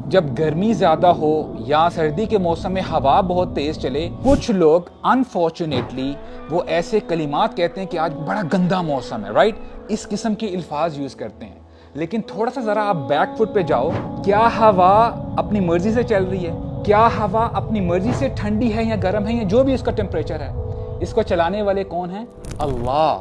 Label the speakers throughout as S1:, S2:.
S1: جب گرمی زیادہ ہو یا سردی کے موسم میں ہوا بہت تیز چلے، کچھ لوگ انفارچونیٹلی وہ ایسے کلمات کہتے ہیں کہ آج بڑا گندا موسم ہے، رائٹ؟ اس قسم کے الفاظ یوز کرتے ہیں۔ لیکن تھوڑا سا ذرا آپ بیک فٹ پہ جاؤ، کیا ہوا اپنی مرضی سے چل رہی ہے؟ کیا ہوا اپنی مرضی سے ٹھنڈی ہے یا گرم ہے یا جو بھی اس کا ٹیمپریچر ہے؟ اس کو چلانے والے کون ہیں؟ اللہ۔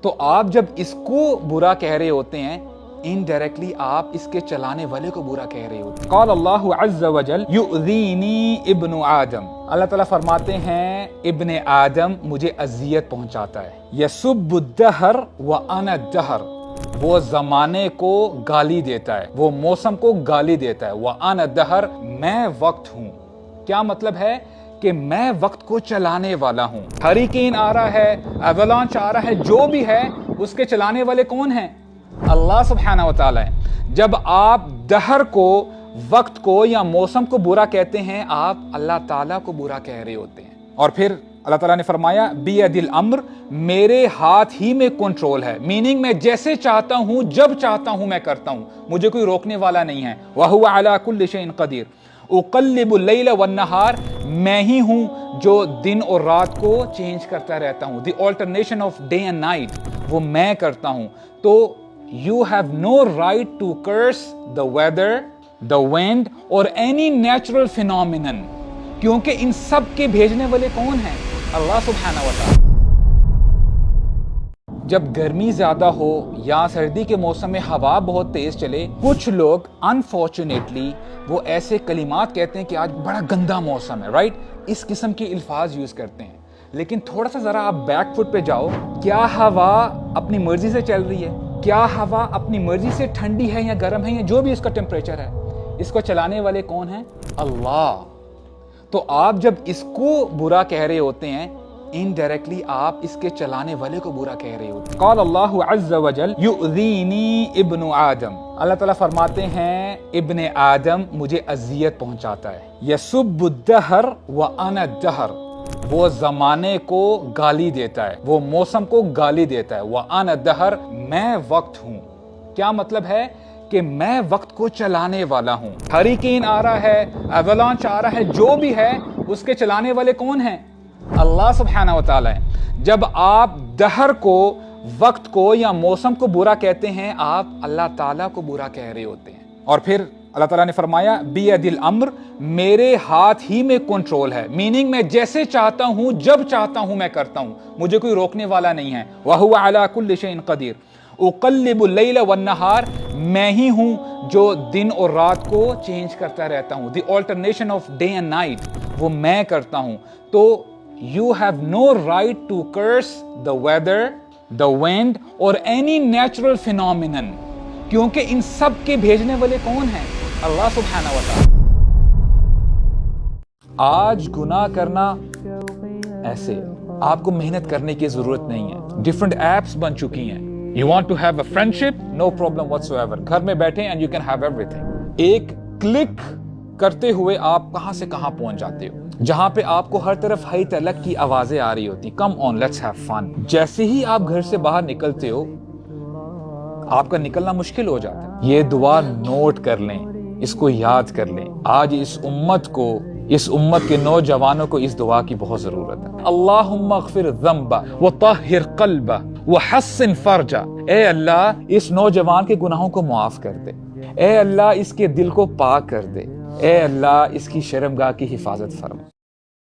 S1: تو آپ جب اس کو برا کہہ رہے ہوتے ہیں، انڈائریکٹلی آپ اس کے چلانے والے کو برا کہہ رہے ہوتے ہیں۔ قال اللہ عز وجل یؤذینی ابن آدم، اللہ تعالیٰ فرماتے ہیں ابن آدم مجھے اذیت پہنچاتا ہے۔ یسب الدہر وانا الدہر، وہ زمانے کو گالی دیتا ہے، وہ موسم کو گالی دیتا ہے۔ وانا الدہر، میں وقت ہوں۔ کیا مطلب ہے؟ کہ میں وقت کو چلانے والا ہوں۔ ہریکین آ رہا ہے، ایولانچ آ رہا ہے، جو بھی ہے اس کے چلانے والے کون ہیں؟ اللہ سبحانہ و تعالی ہے۔ جب آپ دہر کو، وقت کو یا موسم کو برا کہتے ہیں، آپ اللہ تعالیٰ کو برا کہہ رہے ہوتے ہیں۔ اور پھر اللہ تعالیٰ نے فرمایا بیَدِ الامر، میرے ہاتھ ہی میں کنٹرول ہے، میننگ میں جیسے چاہتا ہوں، جب چاہتا ہوں میں کرتا ہوں، مجھے کوئی روکنے والا نہیں ہے۔ وَهُوَ عَلَى كُلِّ شَيْءٍ قَدِيرٌ اقلب اللیل والنہار، میں ہی ہوں جو دن اور رات کو چینج کرتا رہتا ہوں۔ The alternation of day and night, وہ میں کرتا ہوں۔ تو you have no right to curse the weather, the wind اور اینی نیچرل فینومینن، کیونکہ ان سب کے بھیجنے والے کون ہیں؟ اللہ سبحانہ و تعالی۔ جب گرمی زیادہ ہو یا سردی کے موسم میں ہوا بہت تیز چلے، کچھ لوگ انفارچونیٹلی وہ ایسے کلمات کہتے ہیں کہ آج بڑا گندا موسم ہے، رائٹ؟ اس قسم کے الفاظ یوز کرتے ہیں۔ لیکن تھوڑا سا ذرا آپ بیک فٹ پہ جاؤ، کیا ہوا اپنی مرضی سے چل رہی ہے؟ کیا ہوا اپنی مرضی سے ٹھنڈی ہے یا گرم ہے یا جو بھی اس کا ٹیمپریچر ہے؟ اس کو چلانے والے کون ہیں؟ اللہ۔ تو آپ جب اس کو برا کہہ رہے ہوتے ہیں، انڈائریکٹلی آپ اس کے چلانے والے کو برا کہہ رہے ہوتے ہیں۔ قال اللہ عز وجل یؤذینی ابن آدم، اللہ تعالیٰ فرماتے ہیں ابن آدم مجھے اذیت پہنچاتا ہے۔ یسب الدہر وانا الدہر، وہ زمانے کو گالی دیتا ہے، وہ موسم کو گالی دیتا ہے۔ وانا الدہر، میں وقت ہوں۔ کیا مطلب ہے؟ کہ میں وقت کو چلانے والا ہوں۔ ہریکین آ رہا ہے، ایولانچ آ رہا ہے، جو بھی ہے اس کے چلانے والے کون ہیں؟ اللہ سبحانہ و تعالی ہے۔ جب آپ دہر کو، وقت کو یا موسم کو برا کہتے ہیں، آپ اللہ تعالیٰ کو برا کہہ رہے ہوتے ہیں۔ اور پھر اللہ تعالیٰ نے فرمایا بیَدِ الامر، میرے ہاتھ ہی میں کنٹرول ہے، میننگ میں جیسے چاہتا ہوں، جب چاہتا ہوں میں کرتا ہوں، مجھے کوئی روکنے والا نہیں ہے۔ وَهُوَ عَلَى كُلِّ شَيْءٍ قَدِيرٌ اقلب اللیل والنہار، میں ہی ہوں جو دن اور رات کو چینج کرتا رہتا ہوں۔ The alternation of day and night, وہ میں کرتا ہوں۔ تو you have no right to curse the weather, the wind اور اینی نیچرل فینومینن، کیونکہ ان سب کے بھیجنے والے کون ہیں؟ اللہ سبحانہ و تعالی۔ آج گناہ کرنا ایسے، آپ کو محنت کرنے کی ضرورت نہیں ہے، ڈفرنٹ ایپس بن چکی ہیں۔ You want to have a friendship? No problem whatsoever. گھر میں بیٹھیں and you can have everything. ایک کلک کرتے ہوئے آپ کہاں سے کہاں پہنچ جاتے ہو، جہاں پہ آپ کو ہر طرف ہائی تلک کی آوازیں آ رہی ہوتی، come on let's have fun۔ جیسے ہی آپ گھر سے باہر نکلتے ہو، آپ کا نکلنا مشکل ہو جاتا ہے۔ یہ دعا نوٹ کر لیں، اس کو یاد کر لیں۔ آج اس امت کے نوجوانوں کو اس دعا کی بہت ضرورت ہے۔ اللہم اغفر ذنبہ وطہر قلبہ وحسن فرجہ، اے اللہ اس نوجوان کے گناہوں کو معاف کر دے، اے اللہ اس کے دل کو پاک کر دے، اے اللہ اس کی شرمگاہ کی حفاظت فرما۔